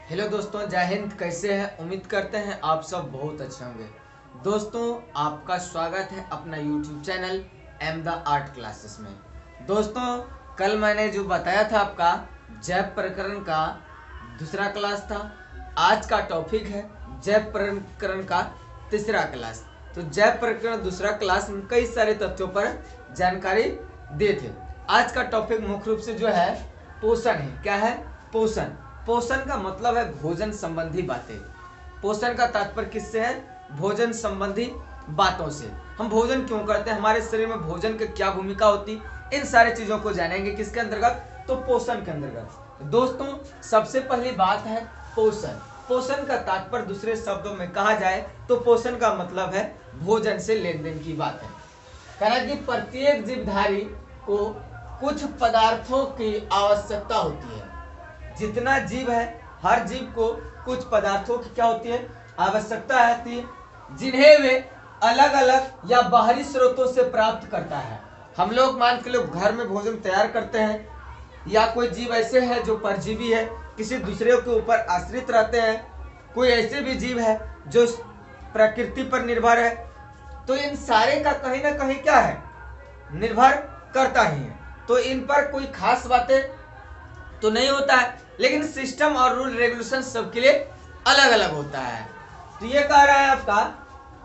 Hello दोस्तों, जय हिंद। कैसे हैं? उम्मीद करते हैं आप सब बहुत अच्छे होंगे। दोस्तों, आपका स्वागत है अपना YouTube channel am the art classes में। दोस्तों, कल मैंने जो बताया था आपका जैव प्रकरण का दूसरा क्लास था। आज का टॉपिक है जैव प्रकरण का तीसरा क्लास। तो जैव प्रकरण दूसरा क्लास में कई सारे तथ्यों पर जानकारी दिए थे। आज का टॉपिक मुख्य रूप से जो है पोषण है। क्या है? पोषण। पोषण का मतलब है भोजन संबंधी बातें। पोषण का तात्पर्य किससे है? भोजन संबंधी बातों से। हम भोजन क्यों करते हैं, हमारे शरीर में भोजन की क्या भूमिका होती, इन सारी चीजों को जानेंगे। किसके अंतर्गत? तो पोषण के अंतर्गत। दोस्तों, सबसे पहली बात है पोषण। पोषण का तात्पर्य दूसरे शब्दों में कहा जाए तो पोषण का मतलब है भोजन से लेन देन की बात है। कहना कि प्रत्येक जीवधारी को कुछ पदार्थों की आवश्यकता होती है। जितना जीव है, हर जीव को कुछ पदार्थों की क्या होती है? आवश्यकता होती है, जिन्हें वे अलग अलग या बाहरी स्रोतों से प्राप्त करता है। हम लोग मान के लोग घर में भोजन तैयार करते हैं, या कोई जीव ऐसे है जो परजीवी है, किसी दूसरे के ऊपर आश्रित रहते हैं। कोई ऐसे भी जीव है जो प्रकृति पर निर्भर है। तो इन सारे का कहीं ना कहीं क्या है? निर्भर करता ही है। तो इन पर कोई खास बातें तो नहीं होता है, लेकिन सिस्टम और रूल रेगुलेशन सबके लिए अलग अलग होता है। तो ये कह रहा है आपका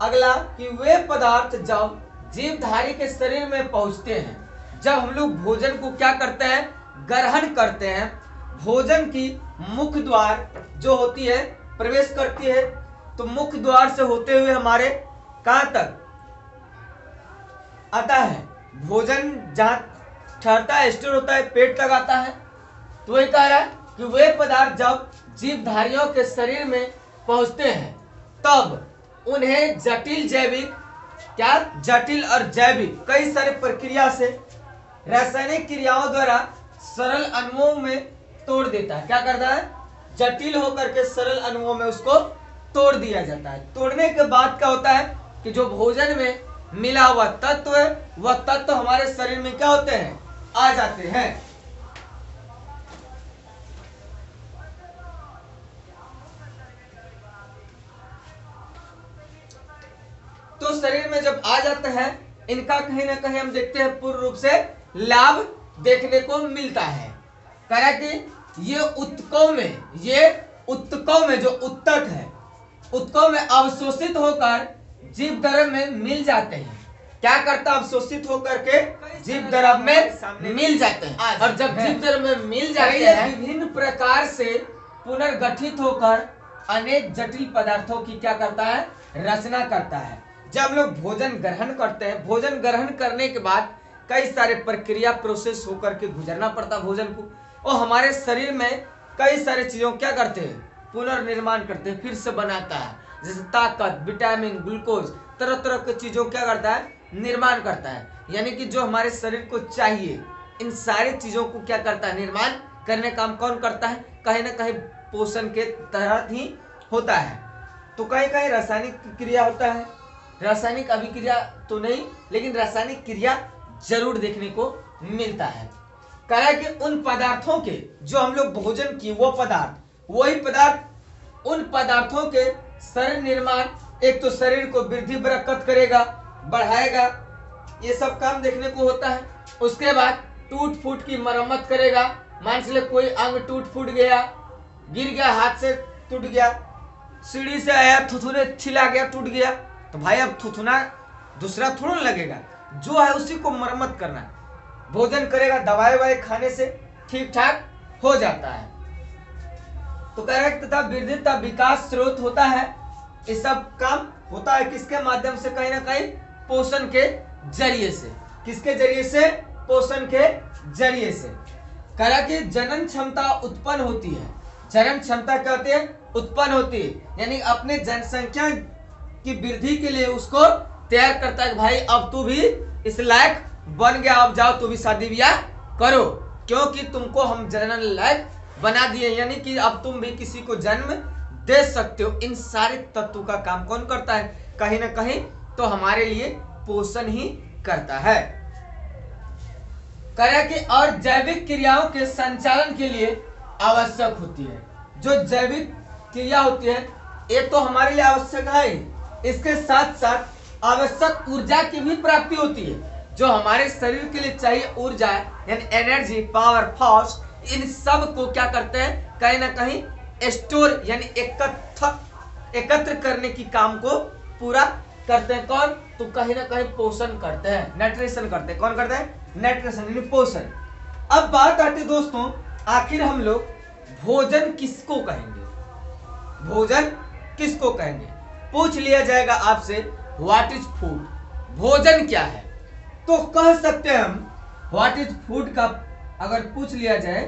अगला कि वे पदार्थ जब जीवधारी के शरीर में पहुंचते हैं, जब हम लोग भोजन को क्या करते हैं? ग्रहण करते हैं। भोजन की मुख्य द्वार जो होती है प्रवेश करती है, तो मुख्य द्वार से होते हुए हमारे कहां तक आता है? भोजन जहां ठहरता है, स्टोर होता है, पेट तक आता है। तो वही कह रहा है कि वे पदार्थ जब जीवधारियों के शरीर में पहुंचते हैं, तब उन्हें जटिल जैविक जटिल और जैविक कई सारे प्रक्रिया से रासायनिक क्रियाओं द्वारा सरल अणुओं में तोड़ देता है। क्या करता है? जटिल होकर के सरल अणुओं में उसको तोड़ दिया जाता है। तोड़ने के बाद क्या होता है कि जो भोजन में मिला हुआ तत्व है, वह तत्व हमारे शरीर में क्या होते हैं? आ जाते हैं। तो शरीर में जब आ जाते हैं, इनका कहीं ना कहीं हम देखते हैं पूर्ण रूप से लाभ देखने को मिलता है। कह कि ये उत्तकों में जो उत्तक है, उत्तकों में अवशोषित होकर जीव द्रव में मिल जाते हैं। क्या करता? अवशोषित होकर के जीव द्रव में मिल जाते हैं। और जब जीव द्रव में मिल जाते हैं, विभिन्न प्रकार से पुनर्गठित होकर अनेक जटिल पदार्थों की क्या करता है? रचना करता है। जब हम लोग भोजन ग्रहण करते हैं, भोजन ग्रहण करने के बाद कई सारे प्रक्रिया प्रोसेस होकर के गुजरना पड़ता है भोजन को, और हमारे शरीर में कई सारे चीजों क्या करते हैं? पुनर्निर्माण करते हैं, फिर से बनाता है। जैसे ताकत, विटामिन, ग्लूकोज, तरह तरह की चीजों क्या करता है? निर्माण करता है। यानी कि जो हमारे शरीर को चाहिए, इन सारी चीजों को क्या करता है? निर्माण करने का काम कौन करता है? कहीं ना कहीं पोषण के तहत ही होता है। तो कहीं कहीं रासायनिक क्रिया होता है, रासायनिक अभिक्रिया तो नहीं, लेकिन रासायनिक क्रिया जरूर देखने को मिलता है। कहा कि उन पदार्थों के जो हम लोग भोजन की, वो पदार्थ, वही पदार्थ उन पदार्थों के शरीर निर्माण, एक तो शरीर को वृद्धि बरकत करेगा, बढ़ाएगा, ये सब काम देखने को होता है। उसके बाद टूट फूट की मरम्मत करेगा। मान चले कोई अंग टूट फूट गया, गिर गया, हाथ से टूट गया, सीढ़ी से आया, थुथुने छिला गया, टूट गया, तो भाई अब थुथुना दूसरा थोड़ा लगेगा, जो है उसी को मरम्मत करना है। भोजन करेगा, दवाई ववाई खाने से ठीक ठाक हो जाता है। तो कह रहा है तथा वृद्धि तथा विकास स्रोत होता है। ये सब काम होता है किसके माध्यम से? कहीं ना कहीं पोषण के जरिए से। किसके जरिए से? पोषण के जरिए से। कह रहा कि जनन क्षमता उत्पन्न होती है। जनन क्षमता क्या होती है? उत्पन्न होती है, यानी अपने जनसंख्या की वृद्धि के लिए उसको तैयार करता है। भाई अब तू भी इस लायक बन गया, अब जाओ तू भी शादी ब्याह करो, क्योंकि तुमको हम जनन लायक बना दिए, यानी कि अब तुम भी किसी को जन्म दे सकते हो। इन सारे तत्वों का काम कौन करता है? कहीं ना कहीं तो हमारे लिए पोषण ही करता है। कह रहा कि और जैविक क्रियाओं के संचालन के लिए आवश्यक होती है। जो जैविक क्रिया होती है ये तो हमारे लिए आवश्यक है, इसके साथ साथ आवश्यक ऊर्जा की भी प्राप्ति होती है। जो हमारे शरीर के लिए चाहिए ऊर्जा यानी एनर्जी, पावर, फोर्स, इन सब को क्या करते हैं, कहीं ना कहीं स्टोर यानी एकत्र करने की काम को पूरा करते हैं। कौन? तो कहीं ना कहीं पोषण करते हैं, न्यूट्रिशन करते हैं। कौन करते हैं? न्यूट्रिशन यानी पोषण। अब बात आती है दोस्तों, आखिर हम लोग भोजन किसको कहेंगे? भोजन किसको कहेंगे? पूछ लिया जाएगा आपसे व्हाट इज फूड, भोजन क्या है? तो कह सकते हैं हम व्हाट इज फूड का अगर पूछ लिया जाए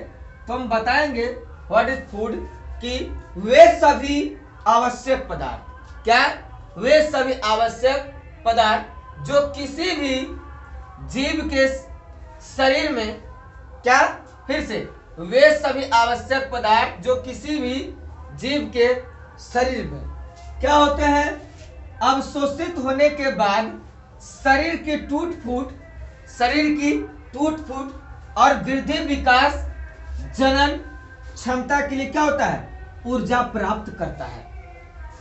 तो हम बताएंगे व्हाट इज फूड कि वे सभी आवश्यक पदार्थ, क्या? वे सभी आवश्यक पदार्थ जो किसी भी जीव के शरीर में, क्या? फिर से, वे सभी आवश्यक पदार्थ जो किसी भी जीव के शरीर में क्या होते हैं, अवशोषित होने के बाद शरीर की टूट फूट और वृद्धि, विकास, जनन क्षमता के लिए क्या होता है, ऊर्जा प्राप्त करता है।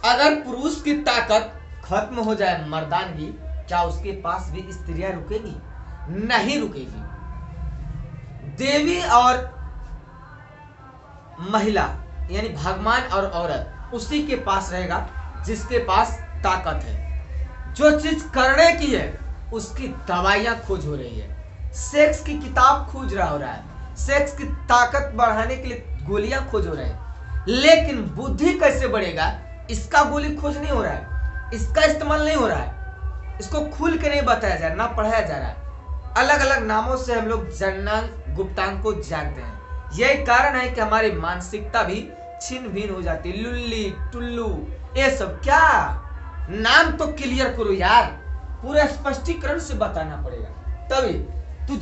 अगर पुरुष की ताकत खत्म हो जाए, मर्दानगी, क्या उसके पास भी स्त्रियां रुकेगी? नहीं रुकेगी। देवी और महिला यानी भगवान और औरत उसी के पास रहेगा जिसके पास ताकत है। जो चीज करने की है उसकी दवाइयां खोज हो रही है, सेक्स की किताब खोज रहा हो रहा है, सेक्स की ताकत बढ़ाने के लिए गोलियां खोज हो रहे हैं, लेकिन बुद्धि कैसे बढ़ेगा इसका गोली खोज नहीं हो रहा है, इसका इस्तेमाल नहीं हो रहा है, इसको खुल के नहीं बताया जा रहा, ना पढ़ाया जा रहा है। अलग अलग नामों से हम लोग जननांग गुप्तांग को जानते हैं। यही कारण है कि हमारी मानसिकता भी छिन्न भिन्न हो जाती है। लुल्ली, टुल्लू, ये सब क्या नाम तो क्लियर करो यार, पूरा स्पष्टीकरण से बताना पड़ेगा तभी। तो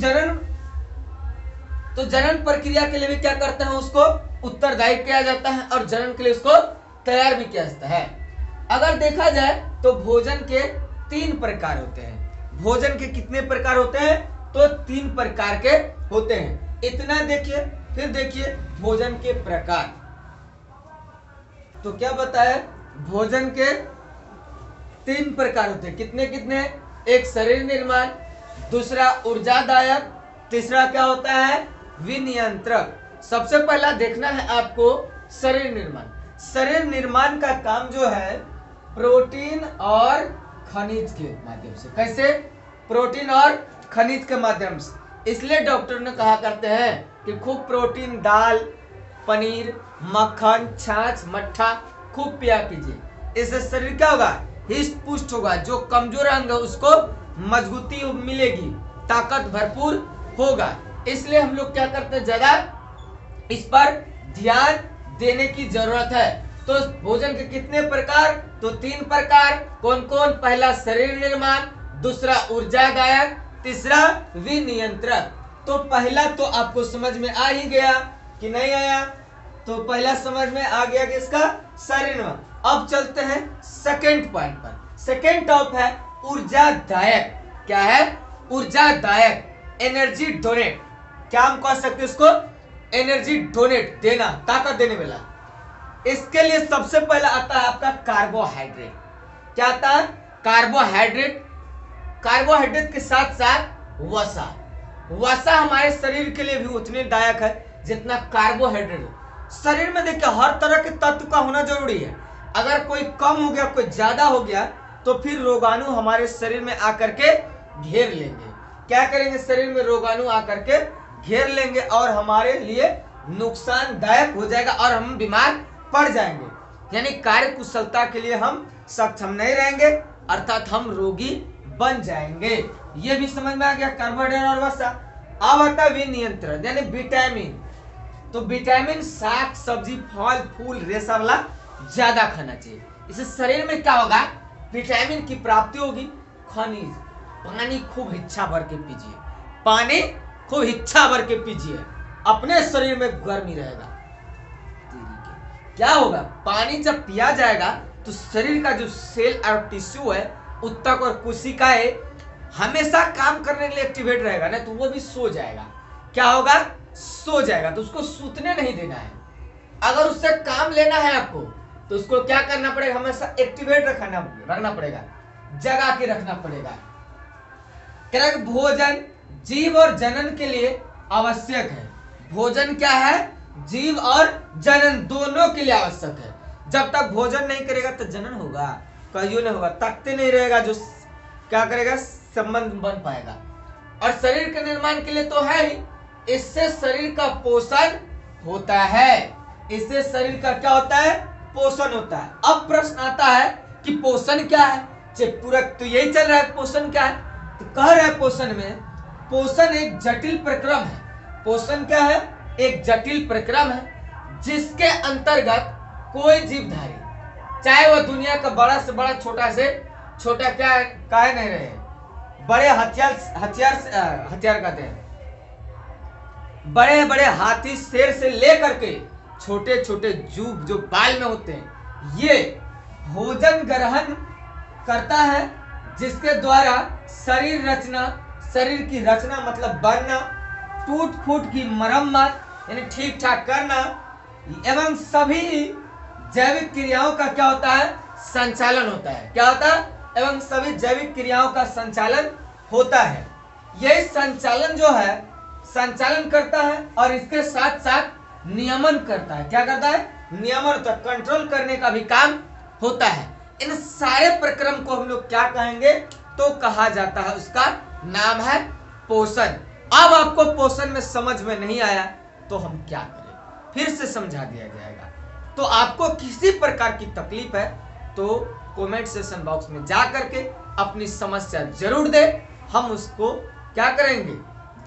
जनन प्रक्रिया के लिए भी क्या करते हैं, उसको उत्तरदायी किया जाता है और जनन के लिए उसको तैयार भी किया जाता है। अगर देखा जाए तो भोजन के 3 प्रकार होते हैं। भोजन के कितने प्रकार होते हैं? तो 3 प्रकार के होते हैं। इतना देखिए, फिर देखिए भोजन के प्रकार। तो क्या बताया, भोजन के 3 प्रकार होते हैं। कितने कितने? एक शरीर निर्माण, दूसरा ऊर्जादायक, तीसरा क्या होता है, विनियंत्रक। सबसे पहला देखना है आपको शरीर निर्माण। शरीर निर्माण का काम जो है प्रोटीन और खनिज के माध्यम से। कैसे? प्रोटीन और खनिज के माध्यम से। इसलिए डॉक्टर ने कहा करते हैं कि खूब प्रोटीन, दाल, पनीर, मक्खन, छाछ, मट्ठा खूब पिया कीजिए। इससे शरीर क्या होगा, हिष्ट पुष्ट होगा। जो कमजोर अंग है उसको मजबूती मिलेगी, ताकत भरपूर होगा। इसलिए हम लोग क्या करते हैं, ज्यादा इस पर ध्यान देने की जरूरत है। तो भोजन के कितने प्रकार? तो 3 प्रकार। कौन कौन? पहला शरीर निर्माण, दूसरा ऊर्जादायक, तीसरा विनियंत्रक। तो पहला तो आपको समझ में आ ही गया कि नहीं आया? तो पहला समझ में आ गया कि इसका शरीर निर्माण। अब चलते हैं सेकंड पॉइंट पर। सेकंड टॉप है ऊर्जादायक। क्या है? ऊर्जादायक, एनर्जी डोनेट। क्या हम कह सकते हैं इसको? एनर्जी डोनेट, देना, ताकत देने वाला। इसके लिए सबसे पहला आता है आपका कार्बोहाइड्रेट। क्या आता है? कार्बोहाइड्रेट। कार्बोहाइड्रेट के साथ साथ वसा। वसा हमारे शरीर के लिए भी उतने दायक है जितना कार्बोहाइड्रेट है। शरीर में देखिए हर तरह के तत्व का होना जरूरी है। अगर कोई कम हो गया, कोई ज्यादा हो गया तो फिर रोगाणु हमारे शरीर में आकर के घेर लेंगे। क्या करेंगे? शरीर में रोगाणु आकर के घेर लेंगे और हमारे लिए नुकसानदायक हो जाएगा और हम बीमार पड़ जाएंगे। यानी कार्य कुशलता के लिए हम सक्षम नहीं रहेंगे, अर्थात हम रोगी बन जाएंगे। ये भी समझ में आ गया, कार्बोहाइड्रेट और वसा। अब आता है विनियंत्रण यानी विटामिन। तो विटामिन साग सब्जी, फल फूल, रेशा वाला ज्यादा खाना चाहिए। इससे शरीर में क्या होगा, विटामिन की प्राप्ति होगी। खनिज, पानी खूब इच्छा भर के पीजिए, पानी खूब इच्छा भर के पीजिए, अपने शरीर में गर्मी रहेगा। क्या होगा, पानी जब पिया जाएगा तो शरीर का जो सेल और टिश्यू है, उत्तक और कोशिकाएं हमेशा काम करने के लिए एक्टिवेट रहेगा ना, तो वो भी सो जाएगा। क्या होगा, सो जाएगा। तो उसको सूतने नहीं देना है। अगर उससे काम लेना है आपको तो उसको क्या करना पड़ेगा, हमेशा एक्टिवेट रखना पड़ेगा, जगा के रखना पड़ेगा। कह रहा है कि भोजन जीव और जनन के लिए आवश्यक है। भोजन क्या है, जीव और जनन दोनों के लिए आवश्यक है। जब तक भोजन नहीं करेगा तो जनन होगा, कहियो नहीं होगा, ताकते नहीं रहेगा, जो क्या करेगा, संबंध बन पाएगा। और शरीर के निर्माण के लिए तो है ही, इससे शरीर का पोषण होता है। इससे शरीर का क्या होता है, पोषण होता है। अब प्रश्न आता है कि पोषण क्या है, पूरा तो यही चल रहा है, पोषण क्या है, तो कह रहा है पोषण एक जटिल प्रक्रम है। पोषण क्या है, एक जटिल प्रक्रम है जिसके अंतर्गत कोई जीवधारी, चाहे वह दुनिया का बड़ा से बड़ा, छोटा से छोटा, क्या काहे नहीं रहे, बड़े हथियार कहते हैं, बड़े बड़े हाथी शेर से लेकर के छोटे छोटे जीव जो बाल में होते हैं, ये भोजन ग्रहण करता है, जिसके द्वारा शरीर की रचना मतलब बनना, टूट फूट की मरम्मत यानी ठीक ठाक करना, एवं सभी जैविक क्रियाओं का क्या होता है, संचालन होता है। क्या होता है, एवं सभी जैविक क्रियाओं का संचालन होता है। यही संचालन जो है, संचालन करता है और इसके साथ साथ नियमन करता है। क्या करता है, नियमन होता है, कंट्रोल करने का भी काम होता है। इन सारे प्रक्रम को हम लोग क्या कहेंगे, तो कहा जाता है, उसका नाम है पोषण। अब आपको पोषण में समझ में नहीं आया तो हम क्या करें, फिर से समझा दिया जाएगा। तो आपको किसी प्रकार की तकलीफ है तो कमेंट सेक्शन बॉक्स में जा करके अपनी समस्या जरूर दे, हम उसको क्या करेंगे,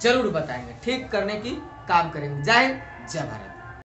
जरूर बताएंगे, ठीक करने की काम करेंगे। जय हिंद, जय भारत।